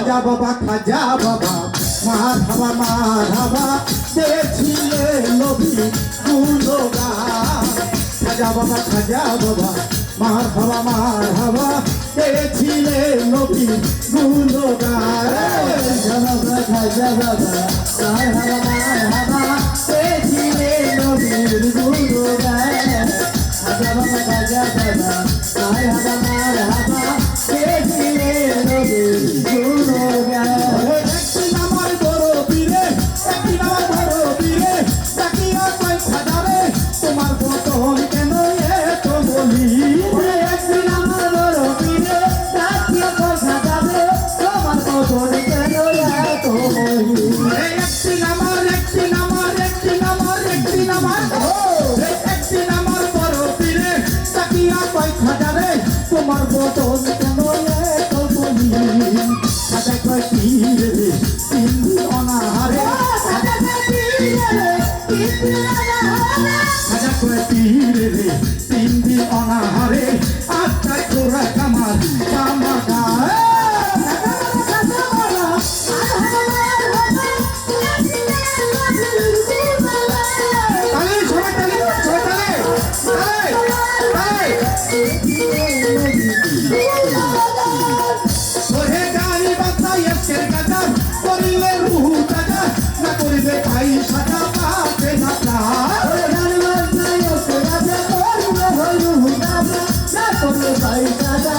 খাজা বাবা মারহাবা দেখছিলে নবী গুণগান খাজা বাবা মারহাবা দেখছিলে নবী গুণগান খাজা বাবা মারহাবা দেখছিলে নবীর গুণগান খাজা বাবা মারহাবা দেখছিলে নবীর গুণগান তোমার বদন কেন এত বলি একদিন আমার বড় পীরে রাখিয়া পয়সা যাবে তোমার বদন কেন এত বলি একদিন আমার বড় পীরে রাখিয়া পয়সা যাবে তোমার বদন কেন এত বলি খাজা কয় পীরে তিন অনাহারে খাজা কয় পীরে রে তিন দিন অনাহারে আত্মায় তোরা কামাল কামাকা ভাই সাজা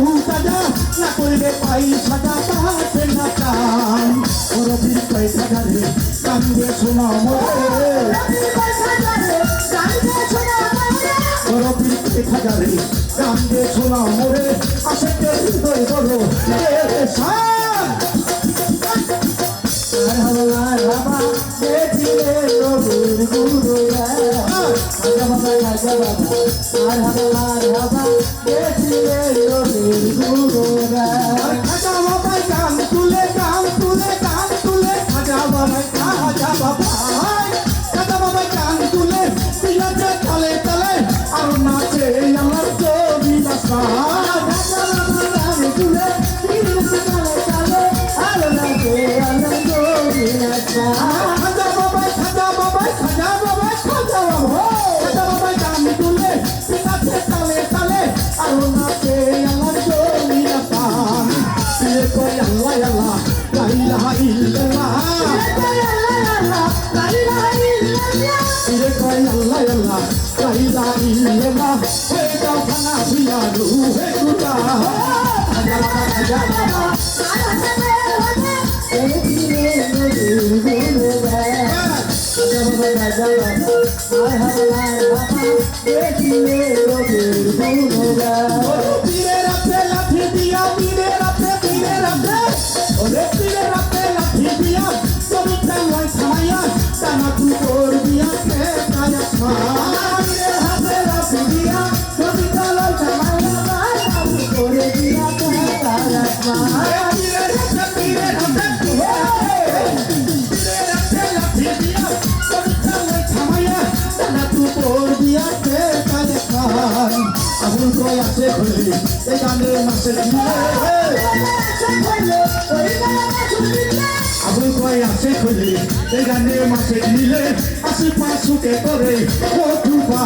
পাতে না করবে পয়সা পাতে না কান ওর দিন পয়সা যাবে কান্দে শোনা মোরে ওর দিন পয়সা যাবে কান্দে শোনা মোরে আশেকের হৃদয় বড় মারহাবা দেখলে নবীর গুণগান খাজা বাবা মারহাবা দেখলে নবীর গুণগান খাজা বাবা গান তুলে খাজা বাবা গান তুলে পিলাতে তালে আর নাচে আমার কবি নাচা খাজা বাবা গান তুলে পিলাতে তালে আর নাচে আমার কবি নাচা খাজা বাবা গান তুলে পিলাতে তালে আর নাচে আমার কবি নাচা রে কই আল্লাহ লা ইলাহা ইল্লাল্লাহ রে কই আল্লাহ লা ইলাহা ইল্লাল্লাহ হে দাও খানা পিয়া রুহে খুদা খাজা বাবা লাঠি দিয়া পীরে রাতে লাঠি দিয়া সবিতা লয় ছায়া টানা কুকুর দিয়া কে কায়া পীরে হাতে লাঠি দিয়া সবিতা লয় ছায়া টানা কুকুর দিয়া কে কায়া পীরে রাতে লাঠি দিয়া সবিতা লয় ছায়া টানা কুকুর দিয়া কে কায়া আবুল কই আছে খুলি এই গানে নাচে আবুল কই আছে খুলি এই গানে মাসে দিলে আসি পাশুকে করে কতুবা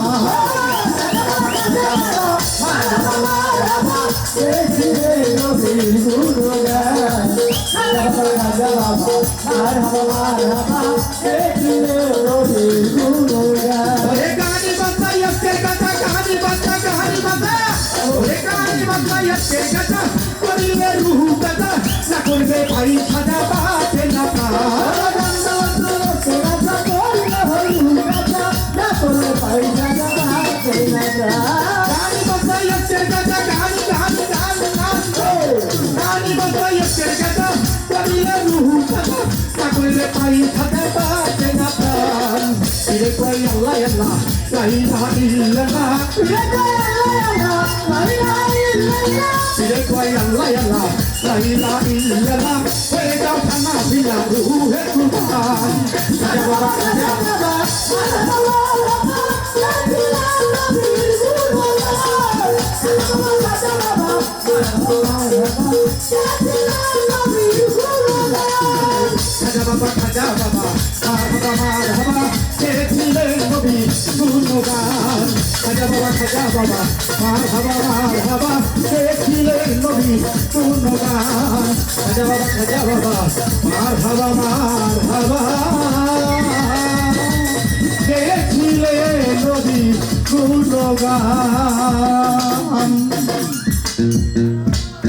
করবে ভাই সাজা পাতে না করলে পাই সাজা পাতে না রে কই আল্লাহ লা ইলাহা ইল্লাল্লাহ রে কই আল্লাহ লা ইলাহা ইল্লাল্লাহ হে দাও খানা পিয়া রুহে খুদা খাজা বাবা গুণগান খাজা বাবা মার হাবা দেখছিলেন নবী গুণগান খাজা বাবা মার হাবা দেখছিলেন নবী গুণগান